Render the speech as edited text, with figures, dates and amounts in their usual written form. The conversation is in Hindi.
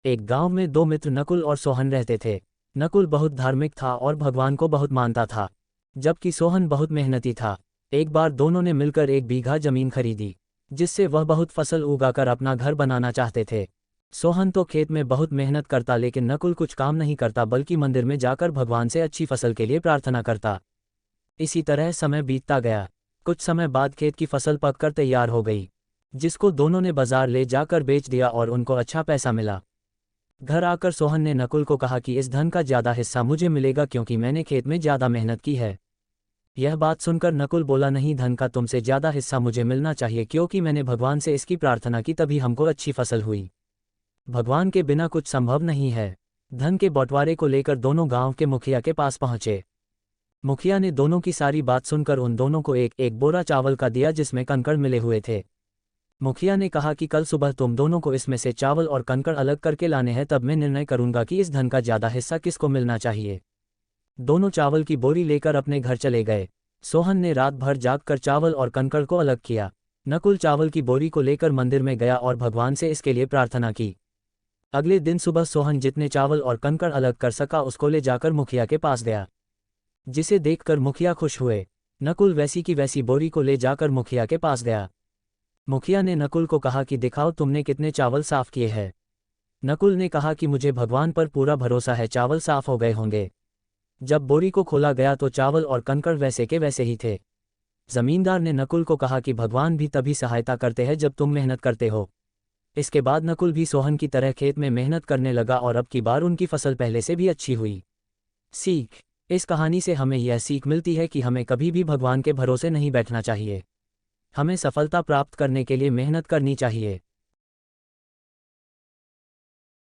एक गांव में दो मित्र नकुल और सोहन रहते थे। नकुल बहुत धार्मिक था और भगवान को बहुत मानता था, जबकि सोहन बहुत मेहनती था। एक बार दोनों ने मिलकर 1 बीघा जमीन खरीदी, जिससे वह बहुत फसल उगाकर अपना घर बनाना चाहते थे। सोहन तो खेत में बहुत मेहनत करता, लेकिन नकुल कुछ काम नहीं करता बल्कि मंदिर में जाकर भगवान से अच्छी फसल के लिए प्रार्थना करता। इसी तरह समय बीतता गया। कुछ समय बाद खेत की फसल पककर तैयार हो गई, जिसको दोनों ने बाजार ले जाकर बेच दिया और उनको अच्छा पैसा मिला। घर आकर सोहन ने नकुल को कहा कि इस धन का ज़्यादा हिस्सा मुझे मिलेगा क्योंकि मैंने खेत में ज़्यादा मेहनत की है। यह बात सुनकर नकुल बोला, नहीं, धन का तुमसे ज़्यादा हिस्सा मुझे मिलना चाहिए क्योंकि मैंने भगवान से इसकी प्रार्थना की, तभी हमको अच्छी फसल हुई। भगवान के बिना कुछ संभव नहीं है। धन के बंटवारे को लेकर दोनों गांव के मुखिया के पास पहुंचे। मुखिया ने दोनों की सारी बात सुनकर उन दोनों को एक एक बोरा चावल का दिया जिसमें कंकड़ मिले हुए थे। मुखिया ने कहा कि कल सुबह तुम दोनों को इसमें से चावल और कंकड़ अलग करके लाने हैं, तब मैं निर्णय करूंगा कि इस धन का ज़्यादा हिस्सा किसको मिलना चाहिए। दोनों चावल की बोरी लेकर अपने घर चले गए। सोहन ने रात भर जागकर चावल और कंकड़ को अलग किया। नकुल चावल की बोरी को लेकर मंदिर में गया और भगवान से इसके लिए प्रार्थना की। अगले दिन सुबह सोहन जितने चावल और कंकड़ अलग कर सका उसको ले जाकर मुखिया के पास गया, जिसे देखकर मुखिया खुश हुए। नकुल वैसी की वैसी बोरी को ले जाकर मुखिया के पास गया। मुखिया ने नकुल को कहा कि दिखाओ तुमने कितने चावल साफ किए हैं। नकुल ने कहा कि मुझे भगवान पर पूरा भरोसा है, चावल साफ हो गए होंगे। जब बोरी को खोला गया तो चावल और कंकड़ वैसे के वैसे ही थे। जमींदार ने नकुल को कहा कि भगवान भी तभी सहायता करते हैं जब तुम मेहनत करते हो। इसके बाद नकुल भी सोहन की तरह खेत में मेहनत करने लगा और अब की बार उनकी फसल पहले से भी अच्छी हुई। सीख: इस कहानी से हमें यह सीख मिलती है कि हमें कभी भी भगवान के भरोसे नहीं बैठना चाहिए। हमें सफलता प्राप्त करने के लिए मेहनत करनी चाहिए।